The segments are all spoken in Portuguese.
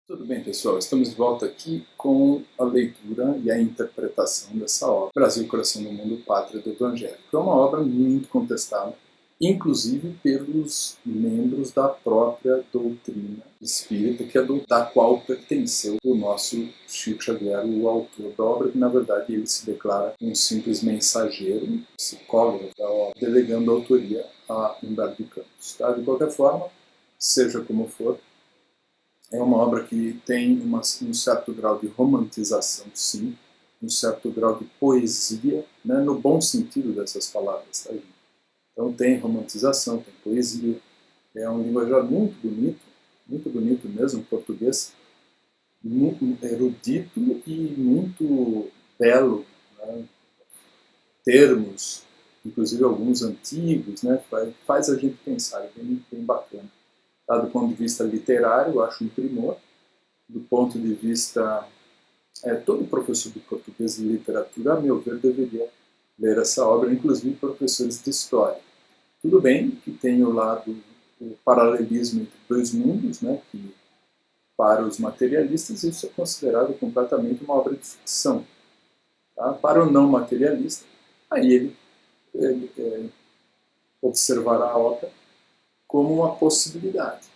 Tudo bem, pessoal? Estamos de volta aqui com a leitura e a interpretação dessa obra, Brasil, Coração do Mundo, Pátria do Evangelho. É uma obra muito contestada, inclusive pelos membros da própria doutrina espírita, da qual pertenceu o nosso Chico Xavier, o autor da obra, que na verdade ele se declara um simples mensageiro, psicólogo da obra, delegando a autoria a Humberto de Campos. Tá? De qualquer forma, seja como for, é uma obra que tem um certo grau de romantização, sim, um certo grau de poesia, né, no bom sentido dessas palavras, tá, gente? Então tem romantização, tem poesia, é um linguajar muito bonito mesmo, português, muito erudito e muito belo, né? Termos, inclusive alguns antigos, né, faz a gente pensar, é bem bacana. Tá, do ponto de vista literário, eu acho um primor. Do ponto de vista... todo professor de português e literatura, a meu ver, deveria ler essa obra, inclusive professores de história. Tudo bem que tem o lado, o paralelismo entre dois mundos, né, que para os materialistas isso é considerado completamente uma obra de ficção. Tá? Para o não materialista, aí ele observará a obra como uma possibilidade.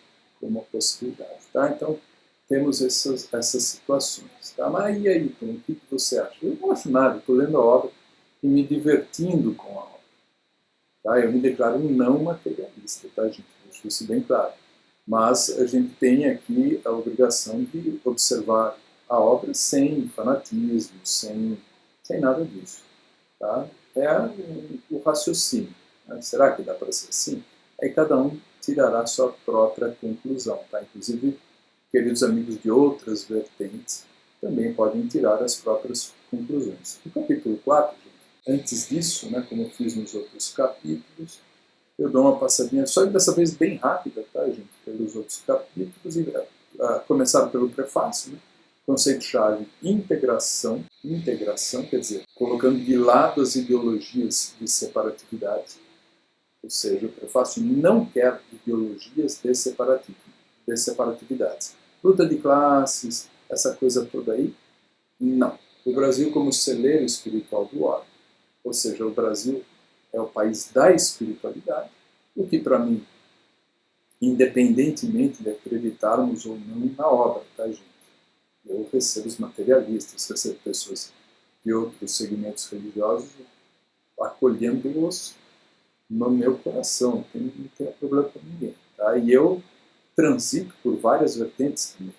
Tá? Então, temos essas situações. Tá? Mas e aí, Tom, o que você acha? Eu não acho nada, estou lendo a obra e me divertindo com a obra. Tá? Eu me declaro um não materialista, tá, gente? Deixo isso bem claro. Mas a gente tem aqui a obrigação de observar a obra sem fanatismo, sem nada disso. Tá? É o raciocínio. Né? Será que dá para ser assim? Aí cada um tirará a sua própria conclusão. Tá? Inclusive, queridos amigos de outras vertentes também podem tirar as próprias conclusões. No capítulo 4, gente, antes disso, né, como eu fiz nos outros capítulos, eu dou uma passadinha, só dessa vez bem rápida, tá, gente, pelos outros capítulos, e começar pelo prefácio, né? Conceito-chave, integração, quer dizer, colocando de lado as ideologias de separatividade, ou seja, o prefácio não quer ideologias de separatividades. Luta de classes, essa coisa toda aí, não. O Brasil como celeiro espiritual do orbe, ou seja, o Brasil é o país da espiritualidade, o que para mim, independentemente de acreditarmos ou não na obra, tá, gente? Eu recebo os materialistas, recebo pessoas de outros segmentos religiosos acolhendo-os no meu coração, não tem problema com ninguém. Tá? E eu transito por várias vertentes também.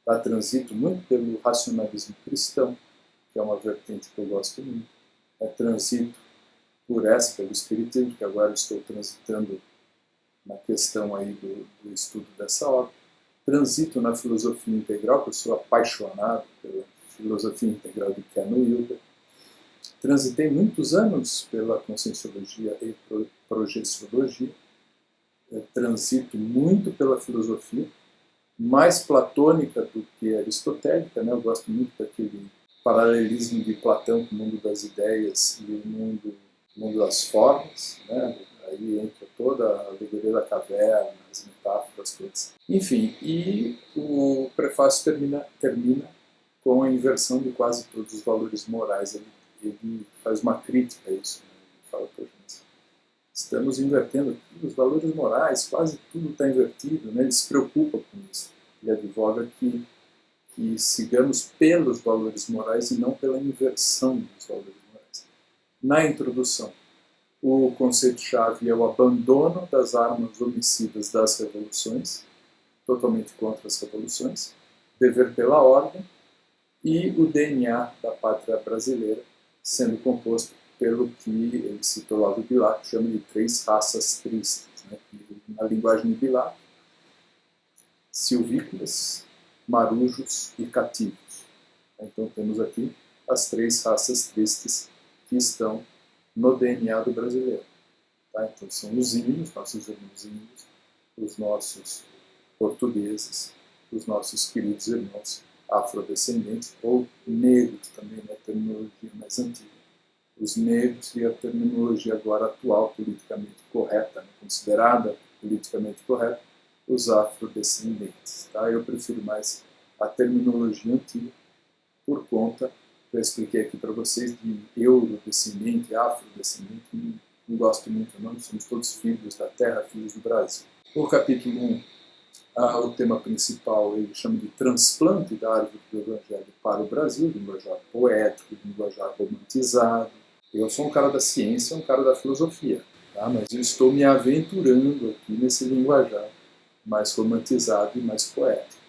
Tá? Transito muito pelo racionalismo cristão, que é uma vertente que eu gosto muito. Transito pelo espiritismo, que agora estou transitando na questão aí do estudo dessa obra. Transito na filosofia integral, que eu sou apaixonado pela filosofia integral de Ken Wilber. Transitei muitos anos pela conscienciologia e projeciologia. Transito muito pela filosofia, mais platônica do que aristotélica, né? Eu gosto muito daquele paralelismo de Platão com o mundo das ideias e o mundo das formas, né? Aí entra toda a alegoria da caverna, as metáforas todas. Enfim, e o prefácio termina com a inversão de quase todos os valores morais. Ele faz uma crítica a isso, né? Ele fala para a gente: estamos invertendo aqui os valores morais, quase tudo está invertido, né? Ele se preocupa com isso. Ele advoga que sigamos pelos valores morais e não pela inversão dos valores morais. Na introdução, o conceito-chave é o abandono das armas homicidas das revoluções, totalmente contra as revoluções, dever pela ordem, e o DNA da pátria brasileira, sendo composto pelo que ele citou lá do Bilac, que chama de 3 raças tristes. Né? Na linguagem de Bilac, silvícolas, marujos e cativos. Então temos aqui as 3 raças tristes que estão no DNA do brasileiro. Tá? Então são os índios, nossos irmãos índios, os nossos portugueses, os nossos queridos irmãos afrodescendentes, ou negros também, na terminologia mais antiga. Os negros e a terminologia agora atual, politicamente correta, né? Considerada politicamente correta, os afrodescendentes. Tá? Eu prefiro mais a terminologia antiga por conta, já expliquei aqui para vocês, de eurodescendente, afrodescendente, não gosto muito não, somos todos filhos da terra, filhos do Brasil. O capítulo 1, o tema principal, ele chama de transplante da árvore do Evangelho para o Brasil, linguajar poético, linguajar romantizado. Eu sou um cara da ciência, um cara da filosofia, tá? Mas eu estou me aventurando aqui nesse linguajar mais romantizado e mais poético,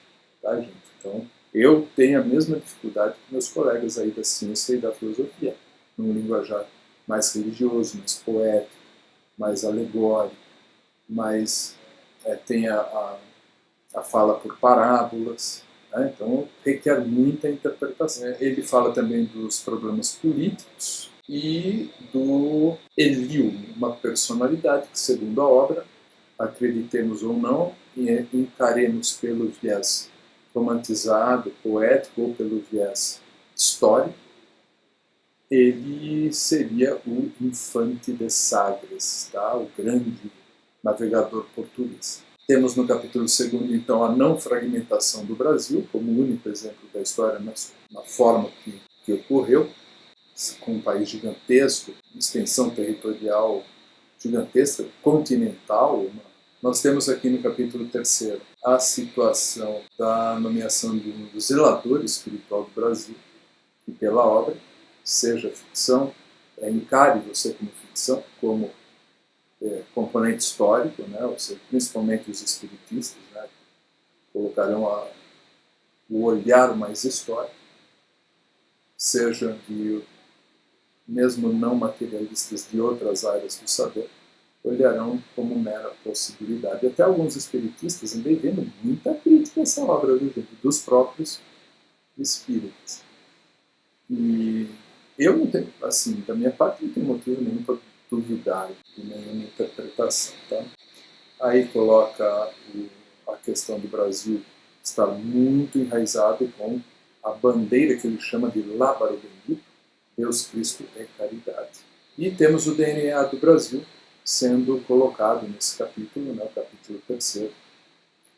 tá, gente? Então, eu tenho a mesma dificuldade que meus colegas aí da ciência e da filosofia, num linguajar mais religioso, mais poético, mais alegórico, mais tem a fala por parábolas, né? Então requer muita interpretação. Ele fala também dos problemas políticos e do Eliú, uma personalidade que, segundo a obra, acreditemos ou não, e encaremos pelo viés romantizado, poético ou pelo viés histórico, ele seria o Infante de Sagres, tá? O grande navegador português. Temos no capítulo 2, então, a não fragmentação do Brasil, como o único exemplo da história, na forma que ocorreu, com um país gigantesco, extensão territorial gigantesca, continental. Nós temos aqui no capítulo 3 a situação da nomeação do zelador espiritual do Brasil, que pela obra, seja ficção, encare você como ficção, como componente histórico, né, ou seja, principalmente os espiritistas, né, colocarão o olhar mais histórico, seja de mesmo não materialistas de outras áreas do saber, olharão como mera possibilidade. Até alguns espiritistas andei vendo muita crítica a essa obra dos próprios espíritas. E eu não tenho, assim, da minha parte não tenho motivo nenhum para duvidar de nenhuma interpretação. Tá? Aí coloca a questão do Brasil estar muito enraizado com a bandeira que ele chama de Lábaro Bendito, Deus, Cristo é caridade. E temos o DNA do Brasil sendo colocado nesse capítulo, né, o capítulo 3,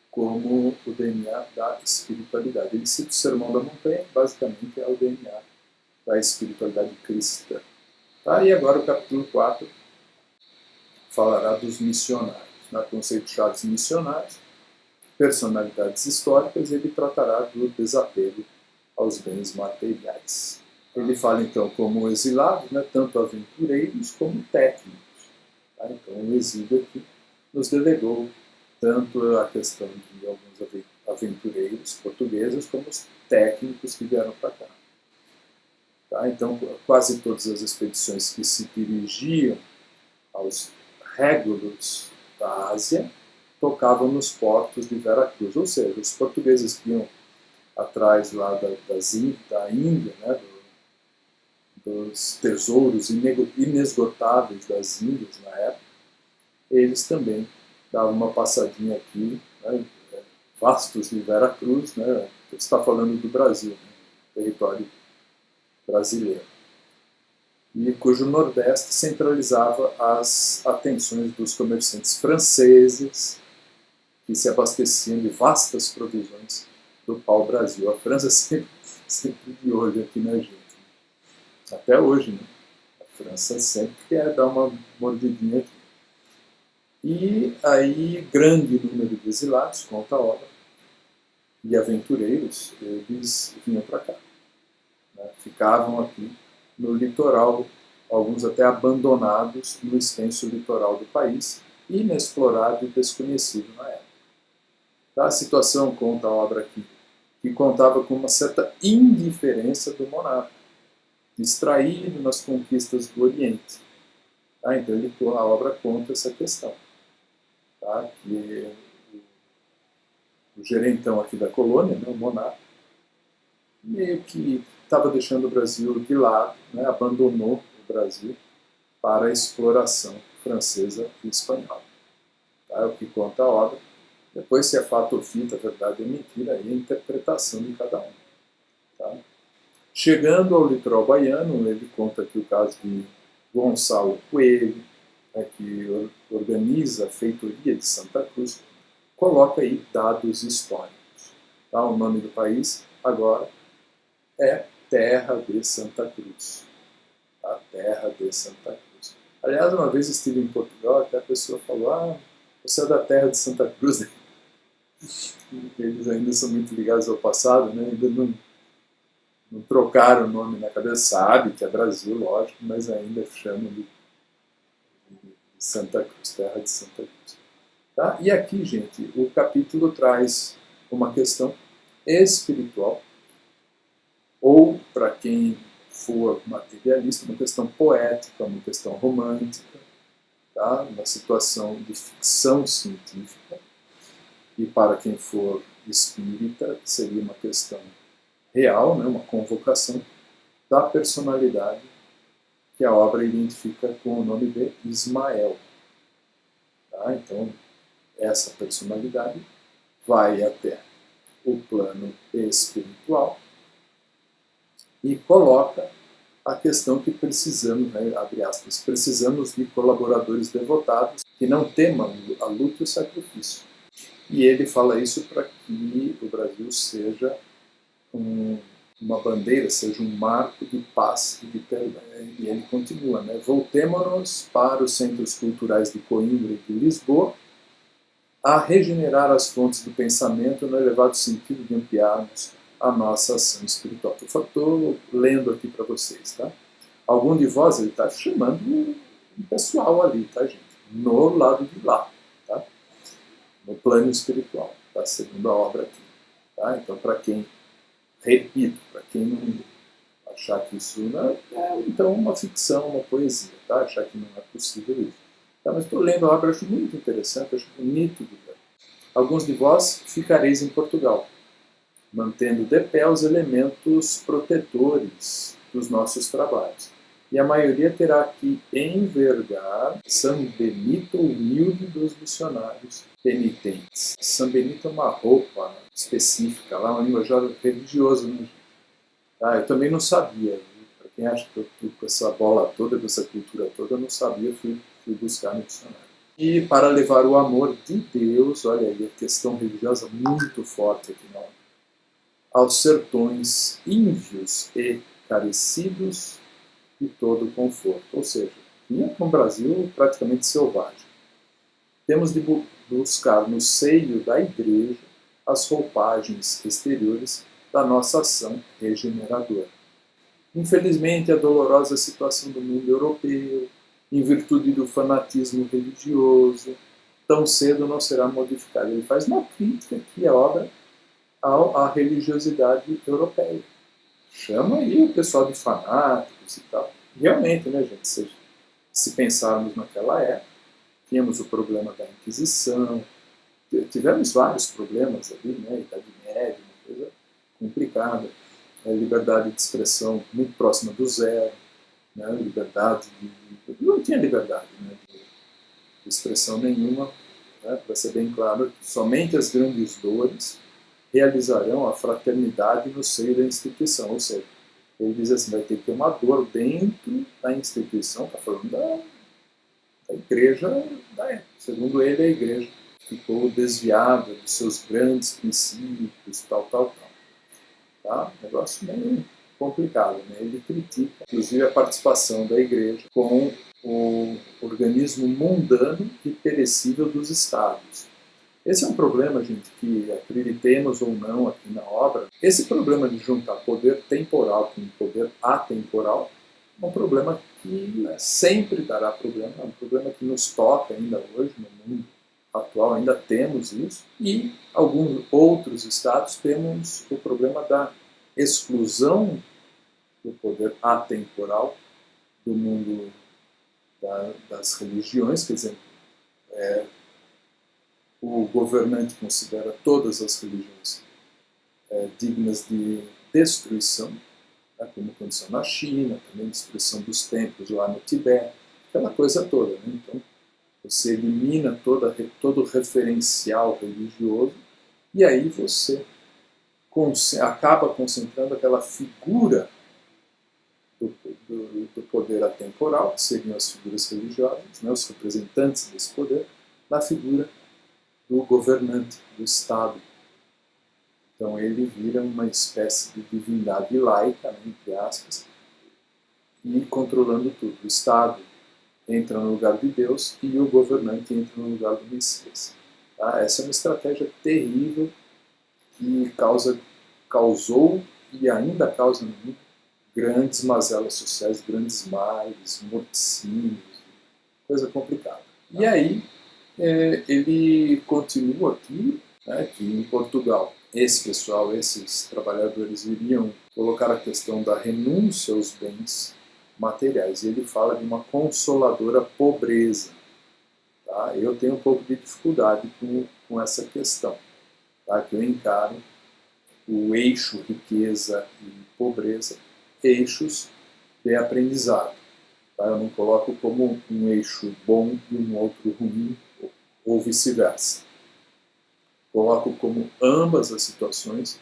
como o DNA da espiritualidade. Ele cita o Sermão da Montanha, que basicamente é o DNA da espiritualidade cristã. Tá? E agora o capítulo 4 falará dos missionários, né, conceito-chave missionários, personalidades históricas, e ele tratará do desapego aos bens materiais. Ele fala então como exilados, né, tanto aventureiros como técnicos. Tá? Então o exílio aqui nos delegou tanto a questão de alguns aventureiros portugueses como os técnicos que vieram para cá. Tá? Então quase todas as expedições que se dirigiam aos régulos da Ásia tocavam nos portos de Veracruz, ou seja, os portugueses que iam atrás lá da Índia, né, dos tesouros inesgotáveis das Índias na época, eles também davam uma passadinha aqui, né, vastos de Veracruz, né, você está falando do Brasil, né, território brasileiro, e cujo Nordeste centralizava as atenções dos comerciantes franceses que se abasteciam de vastas provisões do pau-brasil. A França sempre de olho aqui na gente. Até hoje, né? A França sempre quer dar uma mordidinha aqui. E aí, grande número de exilados, conta a obra, e aventureiros, eles vinham para cá. Né? Ficavam aqui no litoral, alguns até abandonados no extenso litoral do país, inexplorado e desconhecido na época. A situação, conta a obra aqui, que contava com uma certa indiferença do monarca, distraído nas conquistas do Oriente. Tá? Então a obra conta essa questão. Tá? Que o gerentão aqui da colônia, né, o monarca, meio que estava deixando o Brasil de lado, né, abandonou o Brasil para a exploração francesa e espanhola. Tá? É o que conta a obra. Depois, se é fato ou fita, verdade ou mentira, aí é a interpretação de cada um. Tá? Chegando ao litoral baiano, ele conta aqui o caso de Gonçalo Coelho, né, que organiza a feitoria de Santa Cruz, coloca aí dados históricos. Tá? O nome do país agora é Terra de Santa Cruz. A Terra de Santa Cruz. Aliás, uma vez estive em Portugal, até a pessoa falou, você é da Terra de Santa Cruz. Eles ainda são muito ligados ao passado, né? Ainda não trocaram o nome na cabeça, sabe que é Brasil, lógico, mas ainda chamam de Santa Cruz, Terra de Santa Cruz. Tá? E aqui, gente, o capítulo traz uma questão espiritual, ou, para quem for materialista, uma questão poética, uma questão romântica, tá? Uma situação de ficção científica, e para quem for espírita, seria uma questão real, né? Uma convocação da personalidade que a obra identifica com o nome de Ismael. Tá? Então, essa personalidade vai até o plano espiritual e coloca a questão que precisamos, né, abre aspas, precisamos de colaboradores devotados que não temam a luta e o sacrifício. E ele fala isso para que o Brasil seja uma bandeira, seja um marco de paz e de perdão. E ele continua, né? Voltemo-nos para os centros culturais de Coimbra e de Lisboa a regenerar as fontes do pensamento no elevado sentido de ampliarmos a nossa ação espiritual. Estou lendo aqui para vocês, tá? Algum de vós, ele está chamando um pessoal ali, tá, gente? No lado de lá, tá? No plano espiritual, tá? Segundo a obra aqui, tá? Então, para quem, repito, para quem não achar que isso não é, então, uma ficção, uma poesia, tá? Achar que não é possível isso. Tá? Mas estou lendo a obra, acho muito interessante, acho bonito de ver. Alguns de vós ficareis em Portugal, mantendo de pé os elementos protetores dos nossos trabalhos. E a maioria terá que envergar São Benito humilde dos missionários penitentes. São Benito é uma roupa específica, lá uma linguajar religiosa. Né? Eu também não sabia. Para quem acha que eu estou com essa bola toda, com essa cultura toda, eu não sabia, fui buscar no dicionário. E para levar o amor de Deus, olha aí, a questão religiosa muito forte aqui na obra, aos sertões ínvios e carecidos de todo conforto. Ou seja, vinha para um Brasil praticamente selvagem. Temos de buscar no seio da igreja as roupagens exteriores da nossa ação regeneradora. Infelizmente, a dolorosa situação do mundo europeu, em virtude do fanatismo religioso, tão cedo não será modificada. Ele faz uma crítica aqui à obra, à religiosidade europeia. Chama aí o pessoal de fanáticos e tal. Realmente, né, gente, se pensarmos naquela época, tínhamos o problema da Inquisição, tivemos vários problemas ali, né, Idade Média, uma coisa complicada, liberdade de expressão muito próxima do zero, né, não tinha liberdade, né, de expressão nenhuma, né, para ser bem claro, somente as grandes dores realizarão a fraternidade no seio da instituição, ou seja, ele diz assim, vai ter que ter uma dor dentro da instituição, está falando da igreja da época. Segundo ele, a igreja ficou desviada dos seus grandes princípios, tal. Tá? Negócio meio complicado, né? Ele critica, inclusive, a participação da igreja com o organismo mundano e perecível dos estados. Esse é um problema, gente, que acreditemos ou não aqui na obra. Esse problema de juntar poder temporal com poder atemporal é um problema que sempre dará problema, é um problema que nos toca ainda hoje no mundo atual, ainda temos isso, e alguns outros estados temos o problema da exclusão do poder atemporal do mundo das religiões, quer dizer, o governante considera todas as religiões dignas de destruição, né, como aconteceu na China, também destruição dos templos lá no Tibete, aquela coisa toda. Né? Então, você elimina todo referencial religioso e aí você acaba concentrando aquela figura do poder atemporal, que seriam as figuras religiosas, né, os representantes desse poder, na figura do governante, do Estado. Então ele vira uma espécie de divindade laica, né, entre aspas, e controlando tudo. O Estado entra no lugar de Deus e o governante entra no lugar do Messias. Tá? Essa é uma estratégia terrível que causou e ainda causa no mundo grandes mazelas sociais, grandes males, morticínios, coisa complicada. E aí ele continua aqui, né, que em Portugal esse pessoal, esses trabalhadores iriam colocar a questão da renúncia aos bens materiais. E ele fala de uma consoladora pobreza. Tá? Eu tenho um pouco de dificuldade com essa questão, tá? Que eu encaro o eixo riqueza e pobreza, eixos de aprendizado. Tá? Eu não coloco como um eixo bom e um outro ruim, ou vice-versa. Coloco como ambas as situações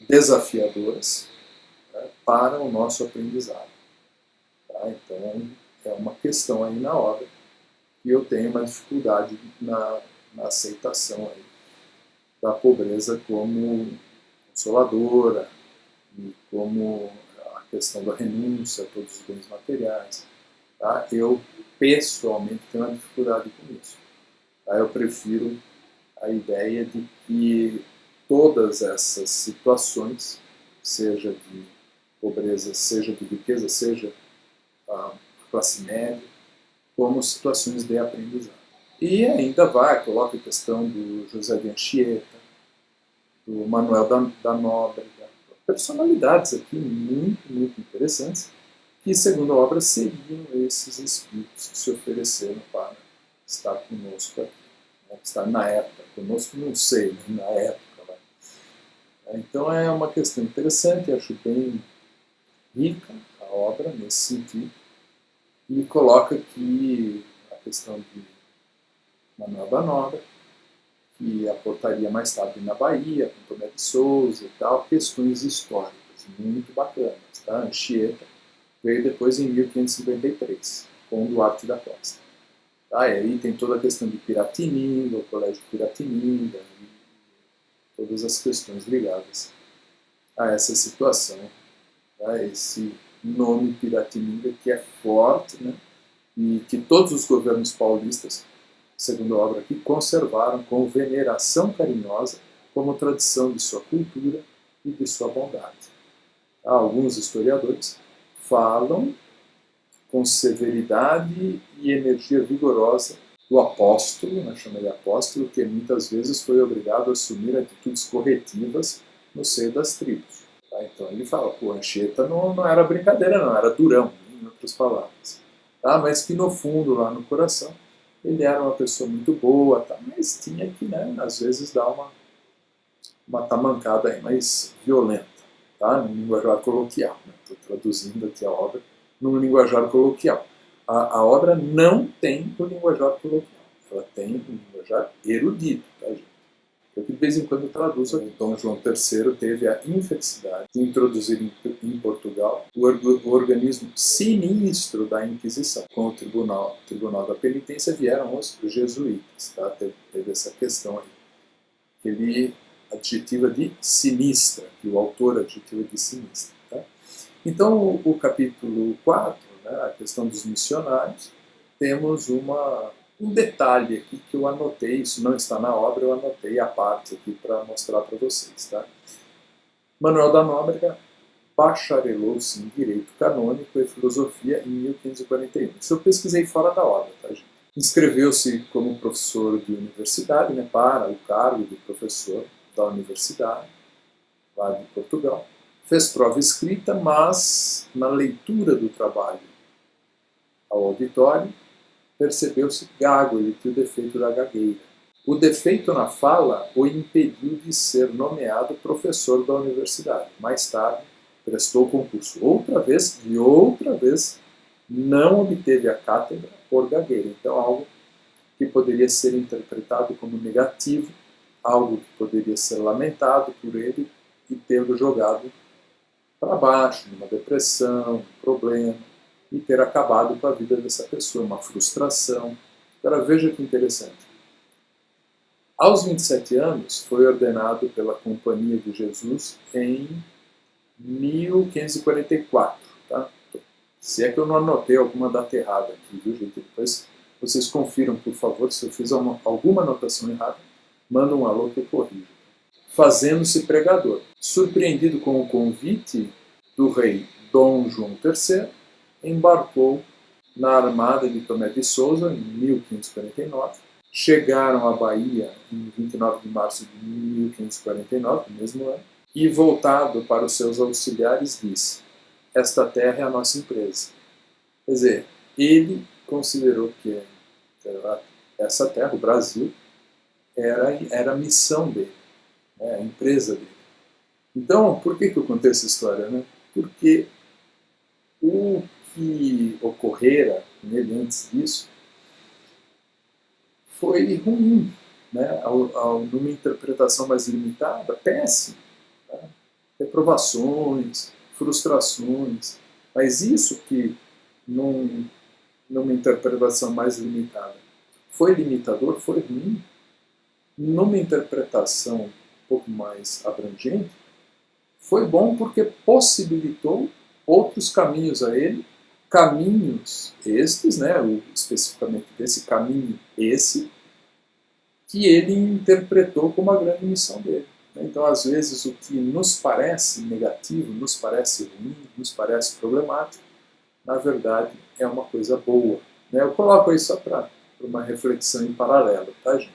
desafiadoras, né, para o nosso aprendizado. Tá? Então, é uma questão aí na obra e eu tenho uma dificuldade na aceitação aí da pobreza como consoladora e como a questão da renúncia a todos os bens materiais. Tá? Eu, pessoalmente, tenho uma dificuldade com isso. Tá? Eu prefiro a ideia de que todas essas situações, seja de pobreza, seja de riqueza, seja a classe média, como situações de aprendizado. E ainda coloca a questão do José de Anchieta, do Manuel da Nóbrega, personalidades aqui muito interessantes, que, segundo a obra, seriam esses espíritos que se ofereceram para estar conosco aqui. Estar na época, conosco não sei, né? Na época. Então é uma questão interessante, acho bem rica a obra nesse sentido, e coloca aqui a questão de Manuel da Nóbrega, que aportaria mais tarde na Bahia, com Tomé de Souza e tal, questões históricas muito bacanas. Tá? Anchieta veio depois em 1553, com Duarte da Costa. Tá? E aí tem toda a questão de Piratininga, o Colégio Piratininga, e todas as questões ligadas a essa situação. Tá? Esse nome Piratininga que é forte, né? E que todos os governos paulistas, segundo a obra aqui, conservaram com veneração carinhosa como tradição de sua cultura e de sua bondade. Alguns historiadores falam com severidade e energia vigorosa do apóstolo, né, chama de apóstolo, que muitas vezes foi obrigado a assumir atitudes corretivas no seio das tribos. Tá? Então ele fala, pô, Anchieta não era brincadeira não, era durão, em outras palavras. Tá? Mas que no fundo, lá no coração, ele era uma pessoa muito boa, tá? Mas tinha que, né, às vezes, dar uma tamancada aí mais violenta, tá? No linguajar coloquial. Estou traduzindo aqui a obra no linguajar coloquial. A obra não tem o linguajar coloquial, ela tem o linguajar erudito, tá, gente? Eu que de vez em quando traduzo aqui. Dom João III teve a infelicidade de introduzir em Portugal o organismo sinistro da Inquisição. Com o Tribunal da Penitência vieram os jesuítas. Tá? Teve essa questão aí. Ele adjetiva de sinistra, que o autor adjetiva de sinistra. Tá? Então, o capítulo 4, né, a questão dos missionários, temos um detalhe aqui que eu anotei, isso não está na obra, eu anotei a parte aqui para mostrar para vocês. Tá? Manuel da Nóbrega bacharelou-se em Direito Canônico e Filosofia em 1541. Isso eu pesquisei fora da obra, tá, gente? Inscreveu-se como professor de universidade, né, para o cargo de professor da universidade, lá de Portugal. Fez prova escrita, mas na leitura do trabalho ao auditório, percebeu-se gago, ele tinha o defeito da gagueira. O defeito na fala o impediu de ser nomeado professor da universidade. Mais tarde, prestou concurso outra vez e outra vez não obteve a cátedra por gagueira. Então, algo que poderia ser interpretado como negativo, algo que poderia ser lamentado por ele e tê-lo jogado para baixo, numa depressão, um problema, e ter acabado com a vida dessa pessoa, uma frustração. Agora veja que interessante. Aos 27 anos, foi ordenado pela Companhia de Jesus em 1544. Tá? Se é que eu não anotei alguma data errada aqui, viu, gente? Depois vocês confiram, por favor, se eu fiz alguma anotação errada, manda um alô que eu corrijo. Fazendo-se pregador. Surpreendido com o convite do rei Dom João III, embarcou na armada de Tomé de Souza em 1549. Chegaram à Bahia em 29 de março de 1549, no mesmo ano, e voltado para os seus auxiliares disse: esta terra é a nossa empresa. Quer dizer, ele considerou que essa terra, o Brasil, era a missão dele, né, a empresa dele. Então, por que eu contei essa história? Né? Porque o que ocorrera nele antes disso foi ruim, né? Numa interpretação mais limitada, péssimo. Tá? Reprovações, frustrações. Mas isso que, numa interpretação mais limitada, foi limitador, foi ruim. Numa interpretação um pouco mais abrangente, foi bom porque possibilitou outros caminhos a ele, caminhos estes, né, especificamente desse caminho esse, que ele interpretou como a grande missão dele. Então, às vezes, o que nos parece negativo, nos parece ruim, nos parece problemático, na verdade, é uma coisa boa. Eu coloco isso só para uma reflexão em paralelo, tá, gente?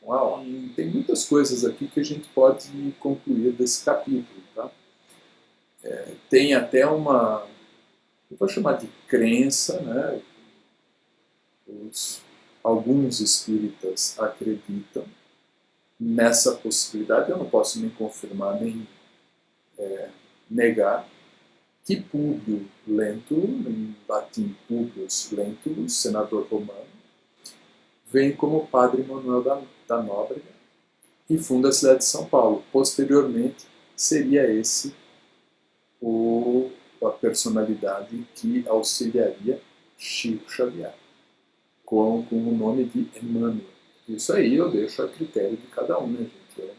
Com a obra. E tem muitas coisas aqui que a gente pode concluir desse capítulo, tá? Tem até uma, eu vou chamar de crença, né? Alguns espíritas acreditam nessa possibilidade, eu não posso nem confirmar nem negar, que Públio Lentulus, em latim Publius Lentulus, senador romano, vem como padre Manuel da Nóbrega e funda a cidade de São Paulo. Posteriormente, seria esse a personalidade que auxiliaria Chico Xavier, com o nome de Emmanuel. Isso aí eu deixo a critério de cada um, né, gente? Eu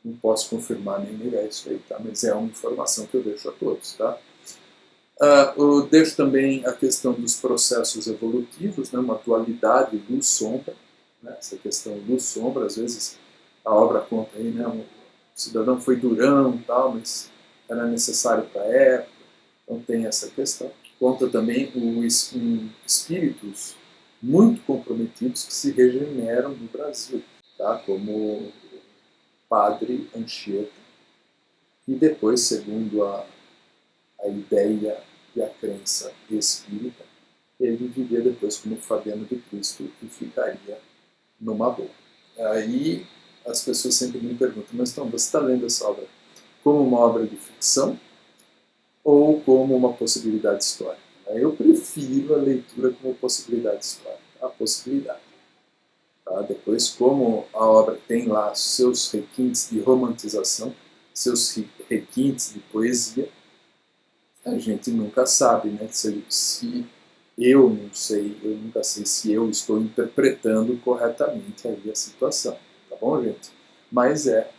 não posso confirmar nem negar isso aí, tá? Mas é uma informação que eu deixo a todos, tá? Eu deixo também a questão dos processos evolutivos, né? Uma dualidade luz-sombra, né? Essa questão luz-sombra, às vezes a obra conta aí, né? O cidadão foi durão e tal, mas era necessário para a época, então tem essa questão. Conta também espíritos muito comprometidos que se regeneram no Brasil, tá? Como o padre Anchieta, e depois, segundo a ideia e a crença espírita, ele viria depois como Fabiano de Cristo e ficaria numa boa. Aí as pessoas sempre me perguntam, mas então, você está lendo essa obra como uma obra de ficção ou como uma possibilidade histórica? Eu prefiro a leitura como possibilidade histórica, a possibilidade. Tá? Depois, como a obra tem lá seus requintes de romantização, seus requintes de poesia, a gente nunca sabe, né? Se eu não sei, eu nunca sei se eu estou interpretando corretamente aí a situação, tá bom, gente? Mas é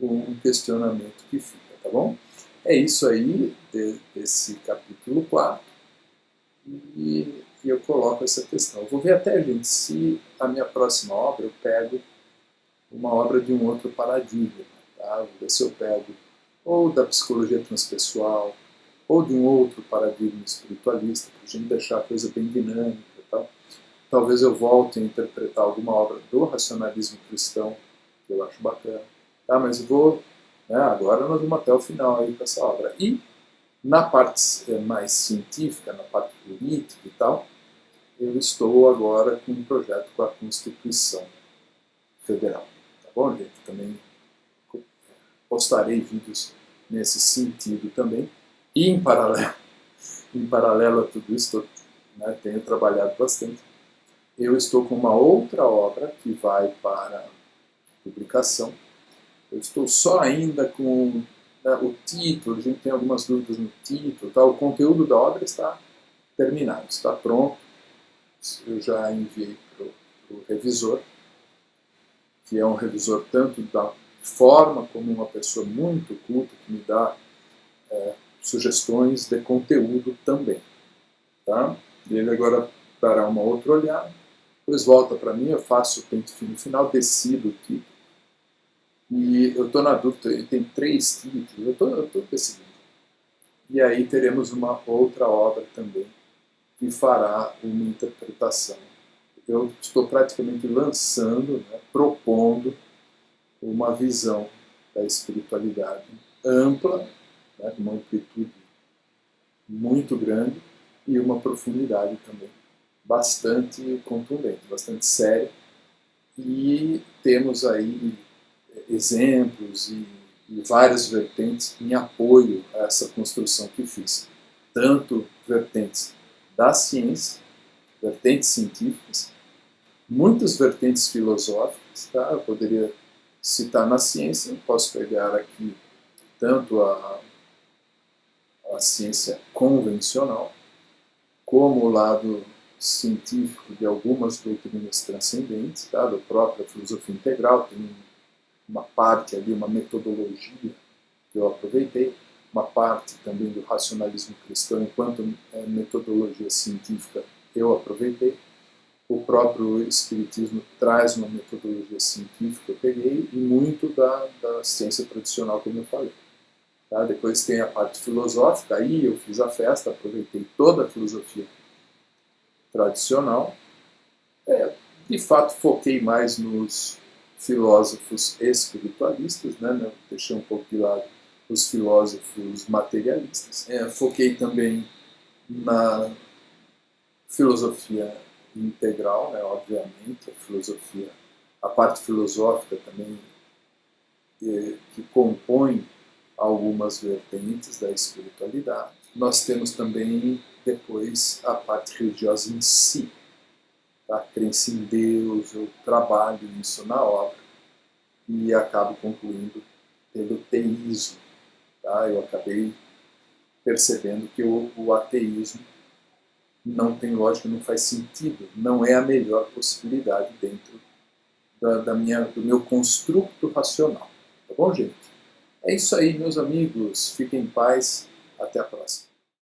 um questionamento que fica, tá bom? É isso aí desse capítulo 4 e eu coloco essa questão. Eu vou ver até, gente, se a minha próxima obra eu pego uma obra de um outro paradigma, tá? Vou ver se eu pego ou da psicologia transpessoal, ou de um outro paradigma espiritualista, para a gente deixar a coisa bem dinâmica. Tá? Talvez eu volte a interpretar alguma obra do racionalismo cristão, que eu acho bacana. Tá? Mas vou, né, agora nós vamos até o final aí com essa obra. E na parte mais científica, na parte política e tal, eu estou agora com um projeto com a Constituição Federal. Tá bom, gente? Também postarei vídeos nesse sentido também. E em paralelo a tudo isso, né, tenho trabalhado bastante. Eu estou com uma outra obra que vai para publicação. Eu estou só ainda com, né, o título, a gente tem algumas dúvidas no título. Tá? O conteúdo da obra está terminado, está pronto. Eu já enviei para o revisor. que é um revisor tanto da forma como uma pessoa muito culta, que me dá sugestões de conteúdo também. Tá? Ele agora dará uma outra olhada, depois volta para mim, eu faço o pente fino final, decido o título, e eu estou na dúvida, ele tem 3 títulos, eu estou decidindo. E aí teremos uma outra obra também, que fará uma interpretação. Eu estou praticamente lançando, né, propondo uma visão da espiritualidade ampla, né, com uma amplitude muito grande e uma profundidade também bastante contundente, bastante séria. E temos aí exemplos e várias vertentes em apoio a essa construção que fiz. Tanto vertentes da ciência, vertentes científicas, muitas vertentes filosóficas. Tá? Eu poderia citar na ciência, eu posso pegar aqui tanto a ciência convencional, como o lado científico de algumas doutrinas transcendentes, tá? Da própria filosofia integral, tem uma parte ali, uma metodologia que eu aproveitei, uma parte também do racionalismo cristão, enquanto metodologia científica eu aproveitei. O próprio Espiritismo traz uma metodologia científica, eu peguei, e muito da ciência tradicional, como eu falei. Tá? Depois tem a parte filosófica, aí eu fiz a festa, aproveitei toda a filosofia tradicional. De fato, foquei mais nos filósofos espiritualistas, né? Deixei um pouco de lado os filósofos materialistas. Foquei também na filosofia integral, né? Obviamente, a parte filosófica também que compõe algumas vertentes da espiritualidade. Nós temos também depois a parte religiosa em si, a crença em Deus, eu trabalho isso na obra e acabo concluindo pelo teísmo. Tá? Eu acabei percebendo que o ateísmo não tem lógica, não faz sentido, não é a melhor possibilidade dentro do meu construto racional. Tá bom, gente? É isso aí, meus amigos. Fiquem em paz. Até a próxima.